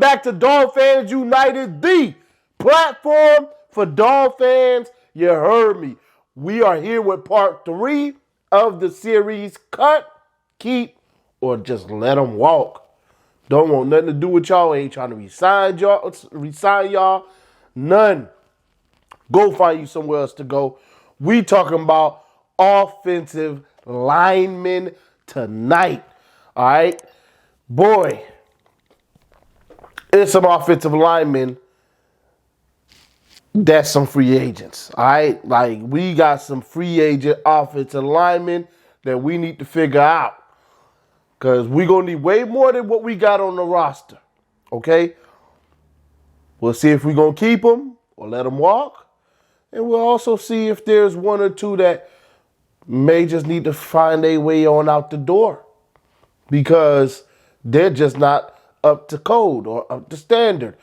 back to Dolphins United, the platform for Dolphins. You heard me. We are here with part 3 of the series, Cut, Keep, or Just Let Them Walk. Don't want nothing to do with y'all. Ain't trying to resign y'all. None. Go find you somewhere else to go. We talking about offensive linemen tonight. All right? Boy, it's some offensive linemen that's some free agents. All right? Like, we got some free agent offensive linemen that we need to figure out. Because we're going to need way more than what we got on the roster. Okay? We'll see if we're going to keep them or let them walk. And we'll also see if there's one or two that may just need to find their way on out the door. Because they're just not up to code or up to standard.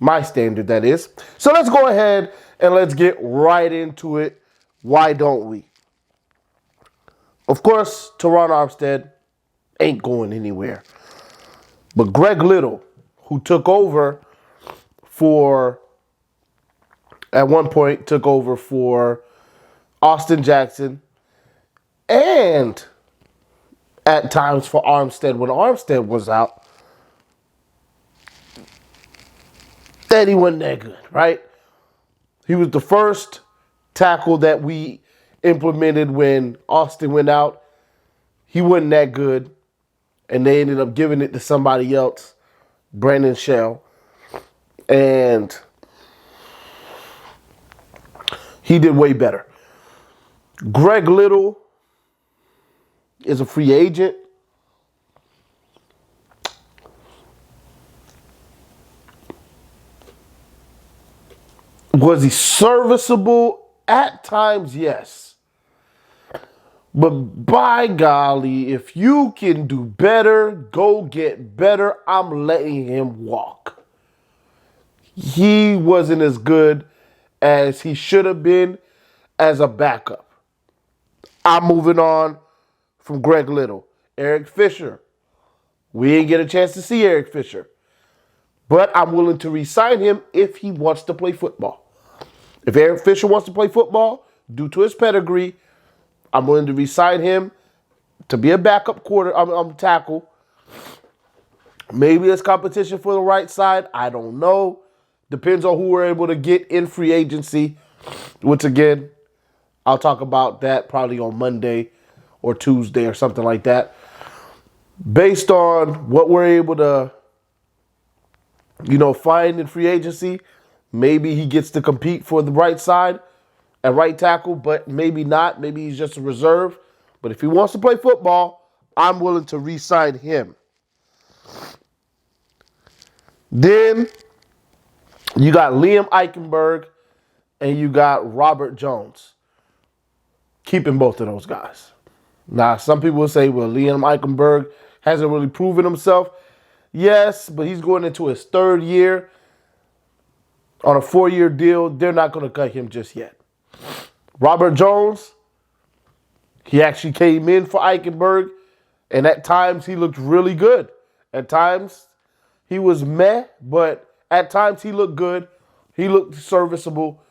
My standard, that is. So let's go ahead and let's get right into it. Why don't we? Of course, Teron Armstead ain't going anywhere. But Greg Little, who took over at one point took over for Austin Jackson, and at times for Armstead when Armstead was out, that he wasn't that good, right? He was the first tackle that we implemented when Austin went out. He wasn't that good, and they ended up giving it to somebody else, Brandon Shell, and he did way better. Greg Little is a free agent. Was he serviceable? At times, yes. But by golly, if you can do better, go get better. I'm letting him walk. He wasn't as good as he should have been as a backup. I'm moving on from Greg Little. Eric Fisher. We didn't get a chance to see Eric Fisher. But I'm willing to re-sign him if he wants to play football. If Eric Fisher wants to play football, due to his pedigree, I'm willing to re-sign him to be a backup tackle. Maybe it's competition for the right side. I don't know. Depends on who we're able to get in free agency, which, again, I'll talk about that probably on Monday or Tuesday or something like that. Based on what we're able to, find in free agency, maybe he gets to compete for the right side at right tackle, but maybe not. Maybe he's just a reserve. But if he wants to play football, I'm willing to re-sign him. Then you got Liam Eichenberg and you got Robert Jones. Keeping both of those guys. Now, some people will say, well, Liam Eichenberg hasn't really proven himself. Yes, but he's going into his 3rd year on a 4-year deal. They're not going to cut him just yet. Robert Jones, he actually came in for Eichenberg, and at times he looked really good. At times he was meh, but at times he looked good. He looked serviceable.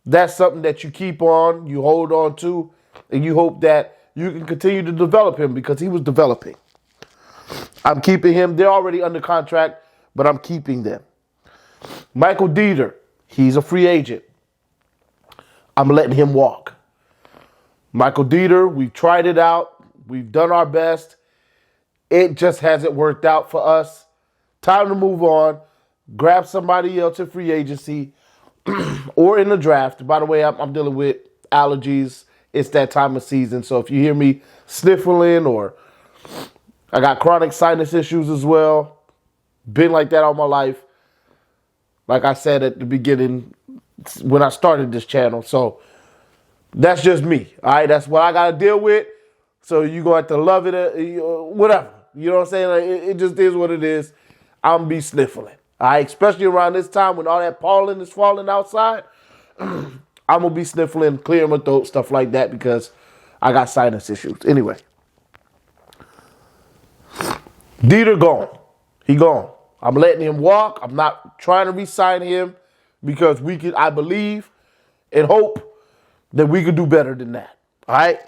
That's something that you keep on, you hold on to, and you hope that you can continue to develop him because he was developing. I'm keeping him. They're already under contract, but I'm keeping them. Michael Dieter, he's a free agent. I'm letting him walk. Michael Dieter, we've tried it out. We've done our best. It just hasn't worked out for us. Time to move on. Grab somebody else in free agency or in the draft. By the way, I'm dealing with allergies. It's that time of season. So if you hear me sniffling or I got chronic sinus issues as well, been like that all my life. Like I said at the beginning when I started this channel. So that's just me. All right, that's what I got to deal with. So you're going to have to love it, whatever. You know what I'm saying? Like, it just is what it is. I'm going to be sniffling. All right, especially around this time when all that pollen is falling outside. I'm going to be sniffling, clearing my throat, stuff like that because I got sinus issues. Anyway. Dieter gone. He gone. I'm letting him walk. I'm not trying to re-sign him because I believe and hope that we could do better than that. All right?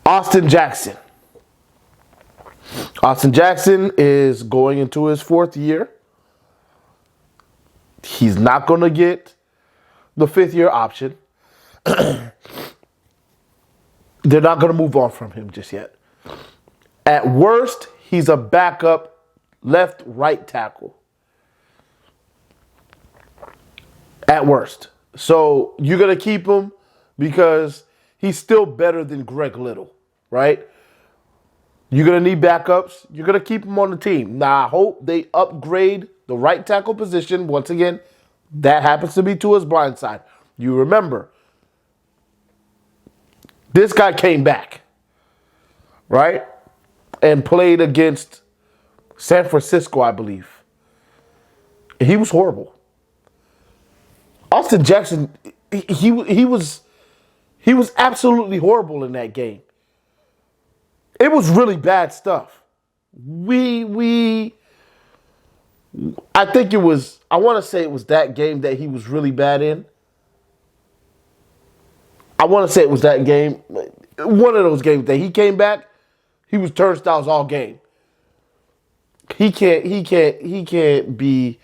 Austin Jackson. Austin Jackson is going into his 4th year. He's not going to get the 5th-year option. They're not going to move on from him just yet. At worst, he's a backup right tackle. At worst. So you're going to keep him because he's still better than Greg Little, right? You're going to need backups. You're going to keep him on the team. Now, I hope they upgrade the right tackle position. Once again, that happens to be Tua's blind side. You remember, this guy came back, right? And played against San Francisco, I believe. And he was horrible. Austin Jackson, he was absolutely horrible in that game. It was really bad stuff. I want to say it was that game that he was really bad in. I want to say it was that game. One of those games that he came back, he was turnstiles all game. He can't be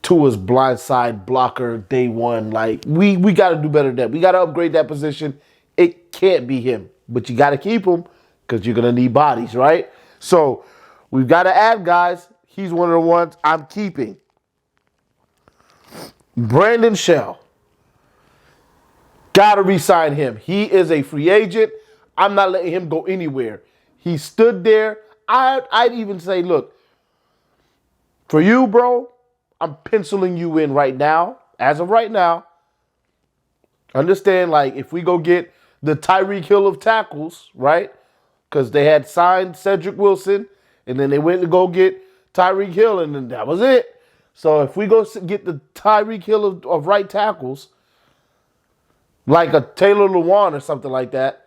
Tua's blindside blocker day one. Like, we got to do better than that. We got to upgrade that position. It can't be him, but you got to keep him because you're going to need bodies, right? So we've got to add guys. He's one of the ones I'm keeping. Brandon Shell. Got to re-sign him. He is a free agent. I'm not letting him go anywhere. He stood there. I'd even say, look, for you, bro, I'm penciling you in right now. As of right now, understand, like, if we go get the Tyreek Hill of tackles, right? Because they had signed Cedric Wilson, and then they went to go get Tyreek Hill, and then that was it. So if we go get the Tyreek Hill of right tackles, like a Taylor Lewan or something like that,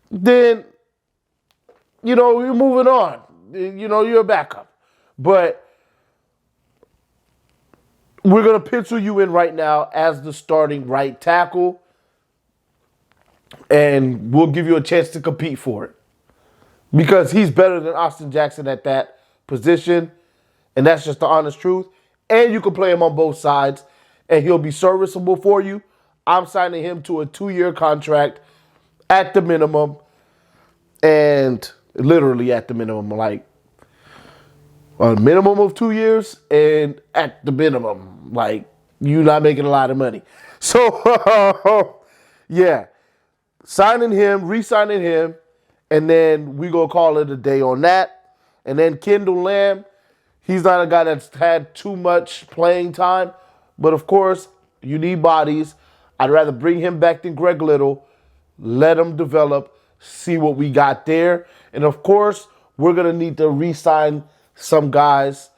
then, you're moving on. You're a backup. But we're going to pencil you in right now as the starting right tackle, and we'll give you a chance to compete for it. Because he's better than Austin Jackson at that position, and that's just the honest truth. And you can play him on both sides, and he'll be serviceable for you. I'm signing him to a 2-year contract at the minimum, and literally at the minimum, like a minimum of 2 years, and at the minimum, like, you're not making a lot of money. So, yeah, signing him, re-signing him, and then we gonna call it a day on that. And then Kendall Lamb, he's not a guy that's had too much playing time, but of course, you need bodies. I'd rather bring him back than Greg Little, let him develop, see what we got there. And of course, we're going to need to re-sign some guys.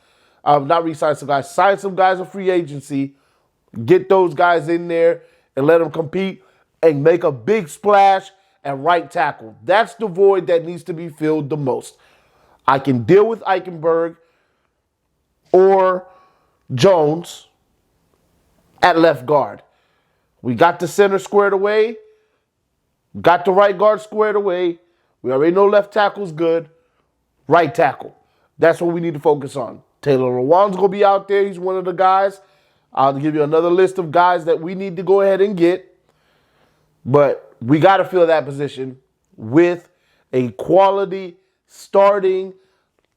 Sign some guys in free agency, get those guys in there and let them compete and make a big splash at right tackle. That's the void that needs to be filled the most. I can deal with Eichenberg or Jones at left guard. We got the center squared away. Got the right guard squared away. We already know left tackle's good. Right tackle. That's what we need to focus on. Taylor Lewan's going to be out there. He's one of the guys. I'll give you another list of guys that we need to go ahead and get. But we got to fill that position with a quality starting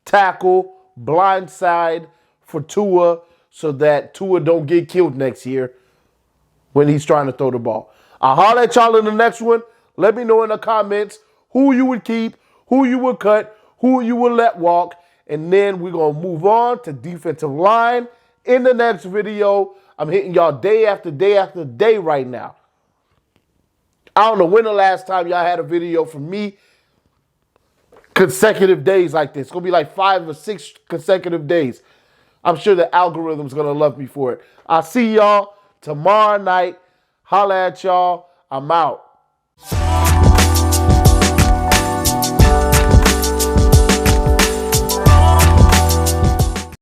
tackle, blind side for Tua so that Tua don't get killed next year when he's trying to throw the ball. I'll holler at y'all in the next one. Let me know in the comments who you would keep, who you would cut, who you would let walk. And then we're going to move on to defensive line in the next video. I'm hitting y'all day after day after day right now. I don't know when the last time y'all had a video from me consecutive days like this. It's going to be like 5 or 6 consecutive days. I'm sure the algorithm's going to love me for it. I'll see y'all tomorrow night. Holla at y'all. I'm out.